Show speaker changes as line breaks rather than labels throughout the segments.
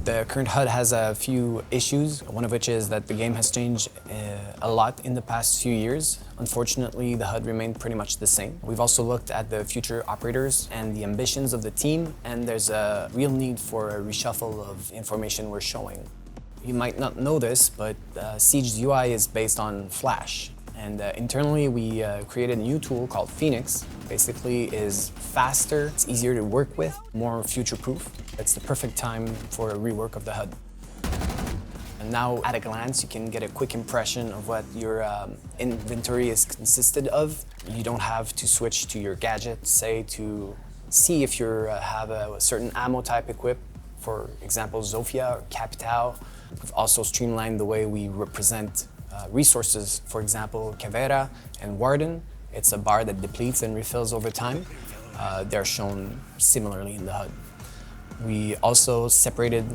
The current HUD has a few issues, one of which is that the game has changed a lot in the past few years. Unfortunately, the HUD remained pretty much the same. We've also looked at the future operators and the ambitions of the team, and there's a real need for a reshuffle of information we're showing. You might not know this, but Siege's UI is based on Flash. And internally, we created a new tool called Phoenix. Basically, is faster, it's easier to work with, more future-proof. It's the perfect time for a rework of the HUD. And now, at a glance, you can get a quick impression of what your inventory is consisted of. You don't have to switch to your gadget, say, to see if you have a certain ammo type equipped. For example, Zofia or Capital. We've also streamlined the way we represent resources. For example, Cavera and Warden. It's a bar that depletes and refills over time. They're shown similarly in the HUD. We also separated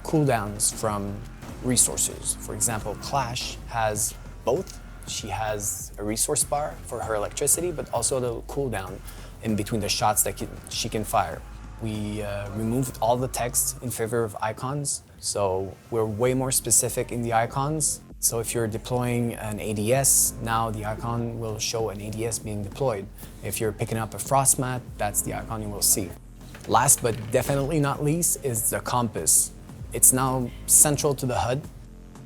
cooldowns from resources. For example, Clash has both. She has a resource bar for her electricity, but also the cooldown in between the shots that she can fire. We removed all the text in favor of icons, so we're way more specific in the icons. So if you're deploying an ADS, now the icon will show an ADS being deployed. If you're picking up a frost mat, that's the icon you will see. Last but definitely not least is the compass. It's now central to the HUD.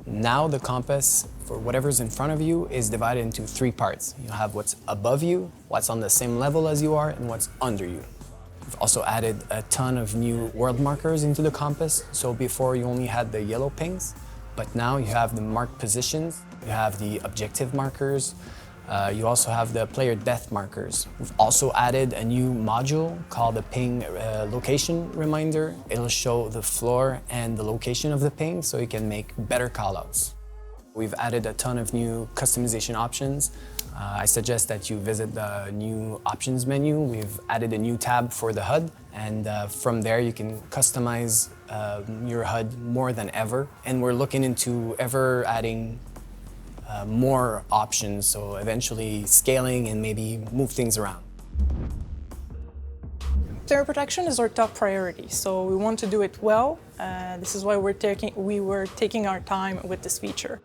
Now the compass, for whatever's in front of you, is divided into three parts. You have what's above you, what's on the same level as you are, and what's under you. We've also added a ton of new world markers into the compass. So before you only had the yellow pings, but now you have the marked positions, you have the objective markers, you also have the player death markers. We've also added a new module called the ping location reminder. It'll show the floor and the location of the ping so you can make better callouts. We've added a ton of new customization options. I suggest that you visit the new options menu. We've added a new tab for the HUD, and from there you can customize your HUD more than ever. And we're looking into ever adding more options, so eventually scaling and maybe move things around.
Terror protection is our top priority, so we want to do it well. This is why we were taking our time with this feature.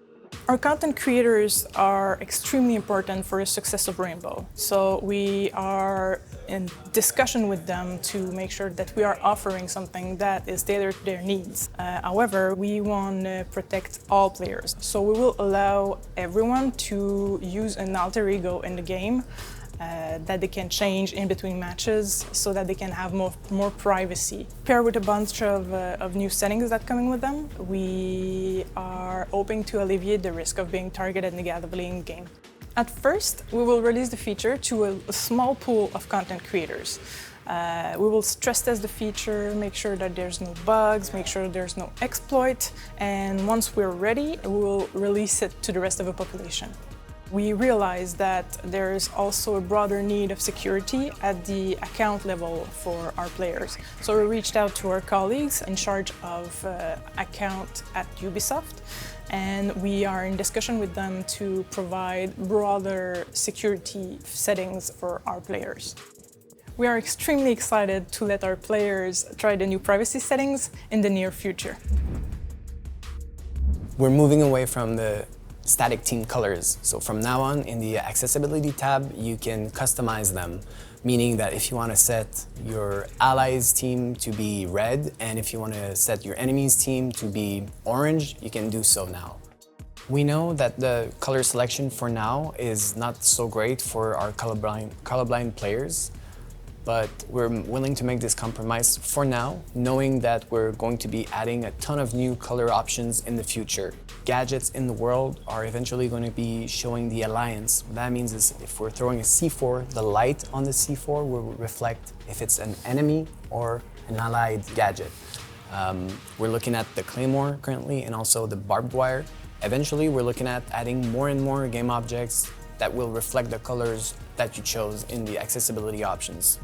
Our content creators are extremely important for the success of Rainbow, so we are in discussion with them to make sure that we are offering something that is tailored to their needs. However, we want to protect all players, so we will allow everyone to use an alter ego in the game that they can change in between matches so that they can have more privacy. Paired with a bunch of new settings that coming with them, we are hoping to alleviate the risk of being targeted negatively in game. At first, we will release the feature to a small pool of content creators. We will stress test the feature, make sure that there's no bugs, make sure there's no exploit, and once we're ready, we will release it to the rest of the population. We realized that there is also a broader need of security at the account level for our players. So we reached out to our colleagues in charge of account at Ubisoft, and we are in discussion with them to provide broader security settings for our players. We are extremely excited to let our players try the new privacy settings in the near future.
We're moving away from the static team colors. So from now on, in the accessibility tab, you can customize them, meaning that if you want to set your allies team to be red, and if you want to set your enemies team to be orange, you can do so now. We know that the color selection for now is not so great for our colorblind players, but we're willing to make this compromise for now, knowing that we're going to be adding a ton of new color options in the future. Gadgets in the world are eventually going to be showing the alliance. What that means is if we're throwing a C4, the light on the C4 will reflect if it's an enemy or an allied gadget. We're looking at the Claymore currently and also the barbed wire. Eventually, we're looking at adding more and more game objects that will reflect the colors that you chose in the accessibility options.